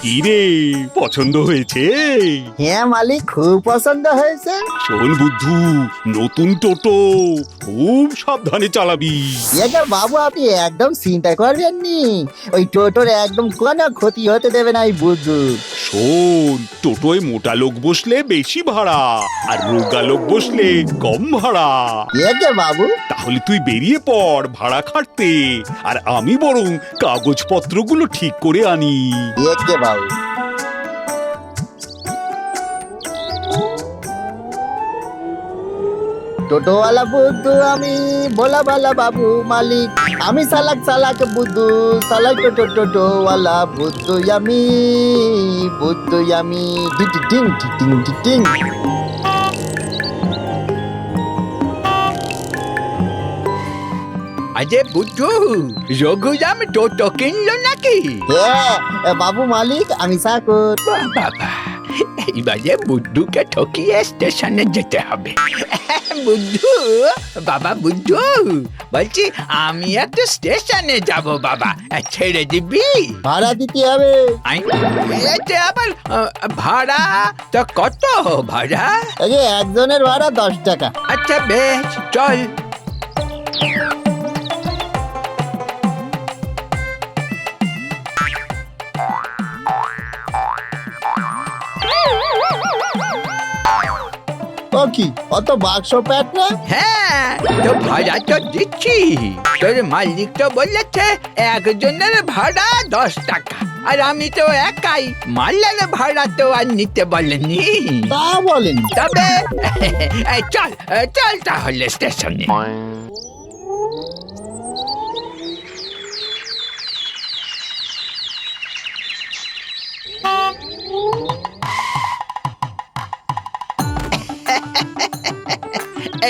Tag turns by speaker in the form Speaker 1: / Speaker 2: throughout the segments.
Speaker 1: কি রে, পছন্দ হয়েছে?
Speaker 2: হ্যাঁ মালিক, খুব পছন্দ হয়েছে।
Speaker 1: শোন বুদ্ধু, নতুন টোটো খুব সাবধানে চালাবি।
Speaker 2: একে বাবু আপনি একদম চিন্তা করবেন নি, ওই টোটোর একদম কোনো ক্ষতি হতে দেবে না, আমি বুঝু।
Speaker 1: শোন, টোটোয় মোটা লোক বসলে বেশি ভাড়া, আর রোগা লোক বসলে কম ভাড়া।
Speaker 2: একে বাবু,
Speaker 1: তাহলে তুই বেরিয়ে পড় ভাড়া খাটতে, আর আমি বরং কাগজপত্রগুলো ঠিক করে আনি।
Speaker 2: একে বাবু। টোটোওয়ালা বুদ্ধু আমি, ভোলা ভালা বাবু মালিক আমি, চালাক চালাক বুদ্ধু, চালাই টোটো টোটোওয়ালা বুদ্ধু আমি, বুদ্ধু আমি। টিং টিং টিং।
Speaker 3: আরে বুদ্ধু, রঘুরাম টোটো কিনলো নাকি?
Speaker 2: হ্যাঁ বাবু মালিক, আমি চাকর।
Speaker 3: বাবা, এইবারে বুদ্ধুকে ঠকিয়ে স্টেশনে যেতে হবে। বুদ্ধু, বাবা বুদ্ধু, বলছি আমি একটু স্টেশনে যাব বাবা, ছেড়ে দিবি?
Speaker 2: ভাড়া দিতে হবে।
Speaker 3: এতে আবার ভাড়া তো কত ভাড়া?
Speaker 2: একজনের ভাড়া 10 টাকা।
Speaker 3: আচ্ছা বেশ, চল।
Speaker 2: ও কি অত বাক্স প্যাট না?
Speaker 3: হ্যাঁ, তো ভাড়া তো দিচ্ছি। তোর মালিক তো বলেছে একজনের ভাড়া 10 টাকা, আর আমি তো একাই, মাল্লার ভাড়া তো আর নিতে বলেনি।
Speaker 2: তা বলেন।
Speaker 3: তবে চল চল তাহলে স্টেশনে।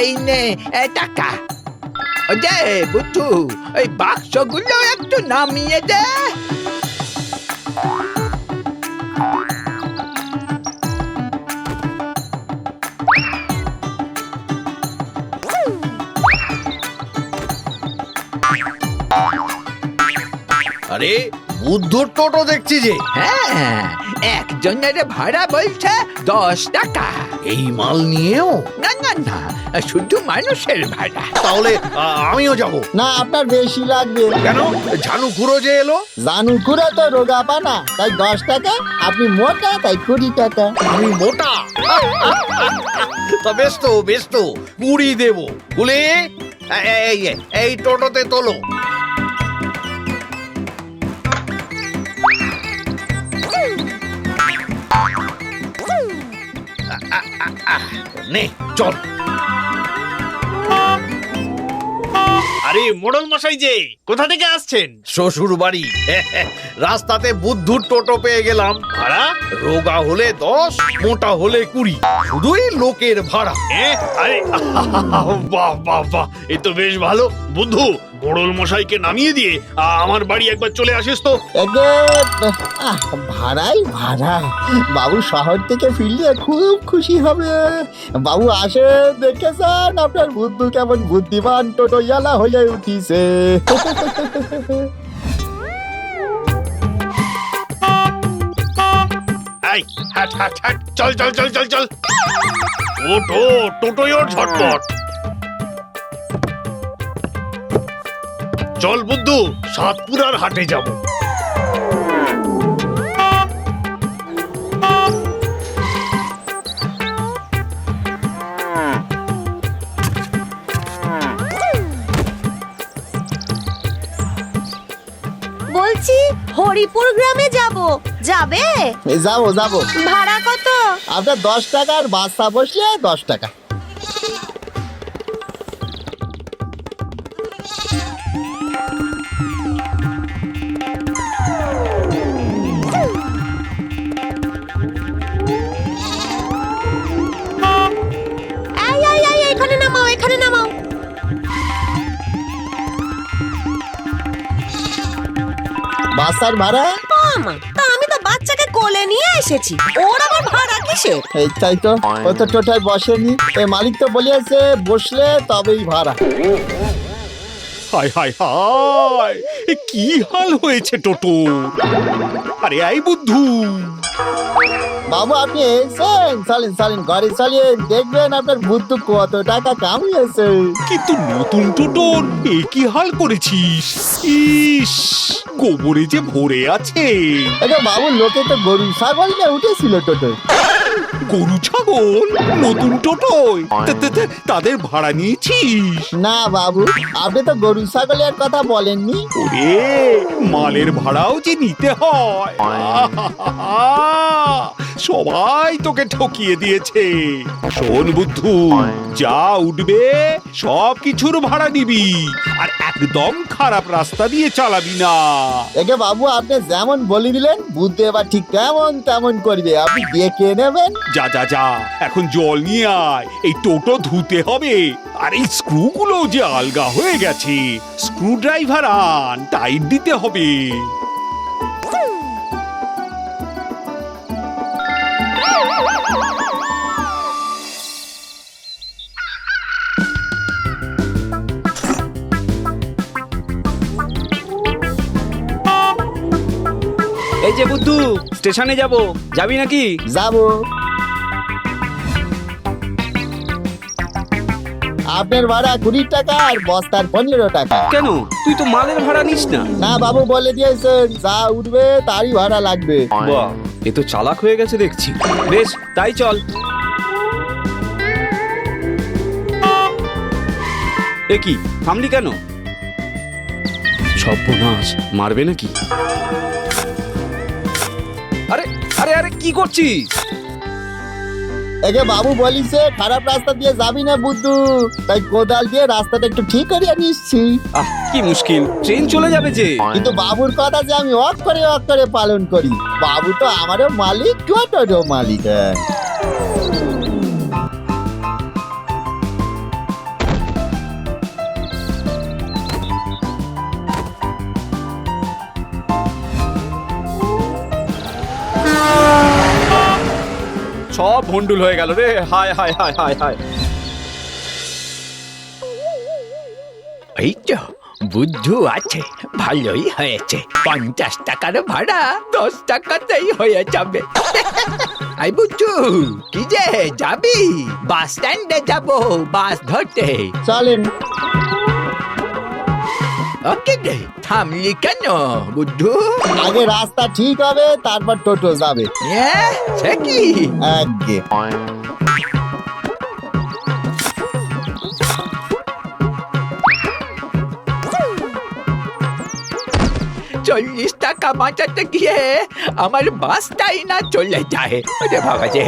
Speaker 3: এই নে টাকা। ওরে বুদ্ধু, এই বাক্সগুলো একটু নামিয়ে দে।
Speaker 4: আরে বুদ্ধর টোটো দেখছি যে।
Speaker 3: হ্যাঁ, একজনের ভাড়া বলছে 10 টাকা।
Speaker 4: এই মাল নিয়েও?
Speaker 3: না না না, শুধু মানুষের ভাড়া।
Speaker 4: তাহলে আমিও যাব।
Speaker 2: না, আপনার বেশি লাগবে।
Speaker 4: কেন? ঝানু খুঁড়ো যে এলো।
Speaker 2: জানু কুড়া তো রোগা পানা, তাই 10 টাকা। আপনি মোটা, তাই 20 টাকা।
Speaker 4: আমি মোটা। তা বেশ তো, বেশ তো, 20 দেবো। গুলি, এই টোটোতে তোলো। নে চল।
Speaker 5: আরে মোড়ল মশাই যে, কোথা থেকে আসছেন?
Speaker 4: শ্বশুর বাড়ি। রাস্তাতে বুদ্ধুর টোটো পেয়ে গেলাম।
Speaker 5: ভাড়া?
Speaker 4: রোগা হলে 10, মোটা হলে 20, শুধুই লোকের ভাড়া।
Speaker 5: আরে বাহ বাহ বাহ, এ তো বেশ ভালো। বুদ্ধু, মোড়ল মশাইকে নামিয়ে দিয়ে আমার বাড়ি একবার চলে আসিস তো।
Speaker 2: ভাড়াই ভাড়া। বাবু শহর থেকে ফিরলে খুব খুশি হবে। বাবু আসে, দেখেছেন আপনার বুদ্ধু কেমন বুদ্ধিমান টোটোয়ালা হয়ে উঠিছে।
Speaker 5: এই হাট হাট হাট, চল চল চল চল চল। ওঠো, টোটোয় ওর ঝটপট। চল বুদ্ধু, সাতপুরার হাটে যাব।
Speaker 6: বলছি হরিপুর গ্রামে যাবে?
Speaker 2: যাবো যাবো।
Speaker 6: ভাড়া কত?
Speaker 2: আপনার 10 টাকা, আর বাসা বসলে 10 টাকা।
Speaker 6: এখানে নামাও, এখানে নামাও।
Speaker 2: বাসার ভাড়া?
Speaker 6: তা আমি তো বাচ্চাকে কোলে নিয়ে এসেছি, ওর আবার ভাড়া কিসের?
Speaker 2: এই তাই তো, ও তো টোটায় বসেনি। এই মালিক তো বলিয়াছে বসলে তবেই ভাড়া।
Speaker 1: হায় হায় হায়, এ কি হাল হয়েছে টোটো? আরে এই বুদ্ধু,
Speaker 2: বাবু আপনি এসেছেন, চলেন চলেন ঘরে চলেন, দেখবেন আপনার বুদ্ধু কত টাকা কামিয়েছে।
Speaker 1: কিন্তু নতুন টোটোর এ কি হাল করেছিস? ইস, গোবরে যে ভরে আছে।
Speaker 2: আরে বাবু লোকে তো গরু ছাগল নিয়ে উঠেছিল টোটো।
Speaker 1: গরু ছাগল নতুন টোটোয়? তাদের ভাড়া নিয়েছিস?
Speaker 2: না বাবু, আপনি তো গরু ছাগলের কথা বলেননি।
Speaker 1: ওরে, মালের ভাড়াও যে নিতে হয়। সবাই তোকে ঠকিয়ে দিয়েছে। শোন বুদ্ধু, যা উঠবে সব কিছুর ভাড়া নিবি, আর একদম খারাপ রাস্তা দিয়ে চালাবি না।
Speaker 2: একে বাবু আপনি যেমন বলে দিলেন, বুদ্ধি এবার ঠিক তেমন তেমন করবে, আপনি দেখে নেবেন।
Speaker 1: যা যা যা, এখন জল নিয়ে আয়, এই টোটো ধুতে হবে। আর এই স্ক্রুগুলো যে আলগা হয়ে গেছে, স্ক্রু ড্রাইভার আন, টাইট দিতে হবে।
Speaker 7: এই যে বুদ্ধু, স্টেশনে যাব, যাবি নাকি?
Speaker 2: যাবো। আপনার ভাড়া 20 টাকা আর বস্তার 15 টাকা।
Speaker 7: কেন, তুই তো মালের ভাড়া নিস না?
Speaker 2: না বাবু বলে দিয়েছেন, যা উঠবে তারই ভাড়া লাগবে।
Speaker 7: বাহ, এ তো চালাক হয়ে গেছে দেখছি। বেশ, তাই চল। এ কি, থামলি কেন? সর্বনাশ, মারবে নাকি? আরে আরে আরে, কি করছিস?
Speaker 2: একে বাবু বলিছে খারাপ রাস্তা দিয়ে যাবি না বুদ্ধু, তাই কোদাল দিয়ে রাস্তাটা একটু ঠিক করিয়ে নিচ্ছি।
Speaker 7: কি মুশকিল, ট্রেন চলে যাবে যে।
Speaker 2: কিন্তু বাবুর কথা যে আমি অক করে পালন করি। বাবু তো আমারও মালিক, টোটোরও মালিক।
Speaker 7: সব ভন্ডুল হয়ে গেল রে, হায় হায় হায় হায় হায়।
Speaker 3: এই তো বুদ্ধু আছে, ভালোই হয়েছে। 50 টাকার ভাড়া 10 টাকাতেই হয়ে যাবে। আই বুদ্ধু, কি যে যাবি? বাস স্ট্যান্ডে যাব, বাস ধরতে।
Speaker 2: চলেন।
Speaker 3: ওকে রে, থামলি কেন বুদ্ধু?
Speaker 2: আগে রাস্তা ঠিক হবে, তারপর টোটো যাবে।
Speaker 3: সে কি?
Speaker 2: আগে
Speaker 3: 40 টাকা বাঁচাতে গিয়ে আমার বাসটাই না চলে যায়। ওরে বাবা যে।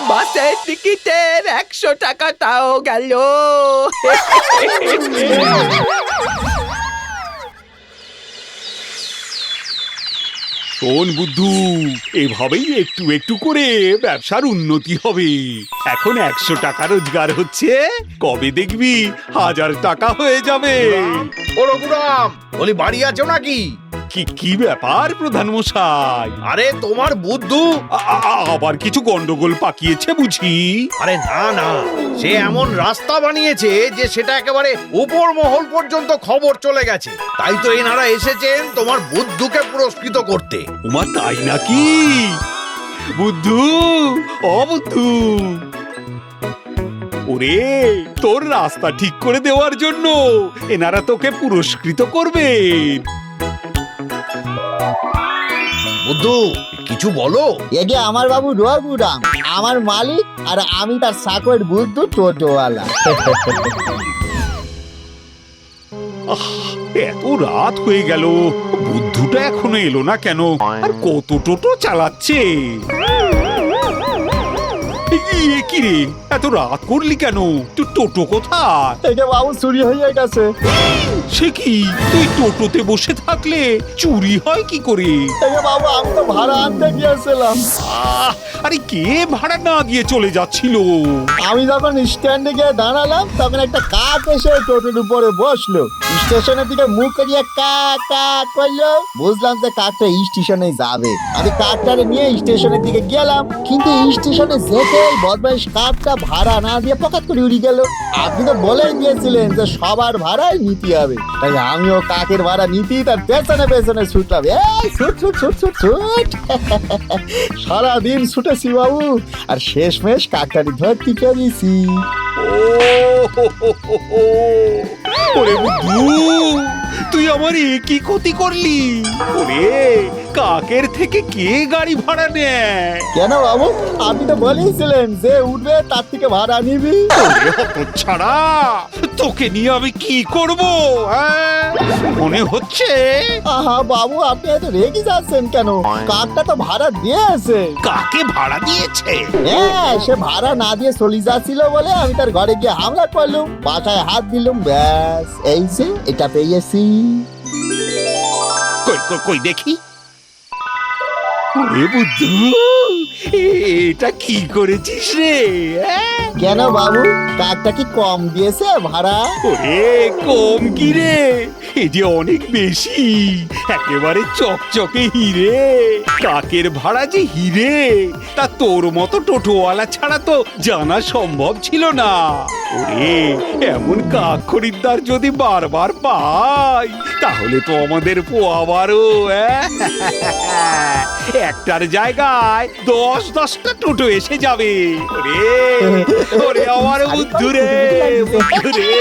Speaker 3: বাসের টিকিটের 100 টাকাটাও গেল।
Speaker 1: শোন বুদ্ধু, এভাবেই একটু একটু করে ব্যবসার উন্নতি হবে। এখন 100 টাকা রোজগার হচ্ছে, কবে দেখবি 1000 টাকা হয়ে যাবে।
Speaker 4: ও রঘুরাম, বলি বাড়ি আছো নাকি?
Speaker 1: কি ব্যাপার প্রধান মশাই?
Speaker 4: আরে তোমার বুদ্ধু।
Speaker 1: আবার কিছু গন্ডগোল পাকিয়েছে বুঝি?
Speaker 4: আরে না না, সে এমন রাস্তা বানিয়েছে যে সেটা একেবারে উপর মহল পর্যন্ত খবর চলে গেছে। তাই তো এনারা এসেছেন তোমার বুদ্ধুকে পুরস্কৃত করতে।
Speaker 1: ওমা, তাই নাকি? বুদ্ধু, ও বুদ্ধু, ওরে, তোর রাস্তা ঠিক করে দেওয়ার জন্য এনারা তোকে পুরস্কৃত করবেন।
Speaker 4: বুদ্ধু, কিছু বলো।
Speaker 2: এগে আমার বাবু রঘুরাম, আমার মালিক, আর আমি তার চাকর বুদ্ধু, টোটোওয়ালা।
Speaker 1: এত রাত হয়ে গেল, বুদ্ধুটা এখনো এলো না কেন? আর কত টোটো চালাচ্ছে? কি রে, এত রাত করলি কেন? তুই টোটো কোথায়?
Speaker 2: এগে বাবু চুরি হয়ে গেছে।
Speaker 1: সে কি, তুই টোটোতে বসে থাকলে চুরি হয় কি করে?
Speaker 2: এগে বাবু আমি তো ভাড়া আনতে গিয়েছিলাম।
Speaker 1: আরে কে ভাড়া না দিয়ে চলে যাচ্ছিল?
Speaker 2: আমি যখন স্ট্যান্ডে গিয়ে দাঁড়ালাম তখন একটা কাক এসে টোটোর উপরে বসলো, স্টেশনের দিকে মুখ করিয়ে কাক কাক করলো। বুঝলাম যে কাকটা স্টেশনে যাবে। আমি কাকটারে নিয়ে স্টেশনের দিকে গেলাম, কিন্তু স্টেশনে যেতেই বদমাইশ কাকটা ভাড়া না দিয়ে পকেট করে উড়ে গেল। আপনি তো বলেই দিয়েছিলেন যে সবার ভাড়াই নিতে হবে, তাই আমিও কাকের ভাড়া নিতেই তার পেছনে পেছনে ছুটলাম। এই ছুট ছুট ছুট ছুট ছুট সারাদিন ছুটেছি বাবু, আর শেষমেশ কাকটারি ধরতে পেরেছি।
Speaker 1: ওরে বুদ্ধু, তুই আমার কি ক্ষতি করলি? ওরে, কাকের থেকে কে গাড়ি ভাড়া নেয়?
Speaker 2: কেন বাবু, আপনি তো বলেইছিলেন যে উঠবে তার থেকে ভাড়া নিবি।
Speaker 1: ওরে হতচ্ছাড়া, তোকে নিয়ে আমি কি করব? মনে হচ্ছে
Speaker 2: আহা বাবু, আপনি এত রেগে যাচ্ছেন কেন? কাকটা তো ভাড়া দিয়েছে।
Speaker 1: কাকে ভাড়া দিয়েছে?
Speaker 2: হ্যাঁ, সে ভাড়া না দিয়ে চলে যাচ্ছিল বলে আমি তার ঘরে গিয়ে হামলা করলুম, পাছায় হাত দিলুম, ব্যাস এই যে এটা পেয়েছি।
Speaker 1: কই কই কই দেখি। ওরে বুদ্ধু, এটা কি করেছিস রে?
Speaker 2: কেন বাবু, কাকটা কি কম দিয়েছে ভাড়া?
Speaker 1: ওরে কম কি রে, এ যে অনেক বেশি, একেবারে চকচকে হিরে। কাকের ভাড়া যে হিরে, তা তোর মতো টোটোওয়ালা ছাড়া তো জানা সম্ভব ছিল না। ওরে, এমন কাক খরিদ্দার যদি বারবার পাই তাহলে তো আমাদের পোয়াবারও একটার জায়গায় 10-10টা টোটো এসে যাবে। ওরে ওরে আমার বুদ্ধু রে, বুদ্ধু রে।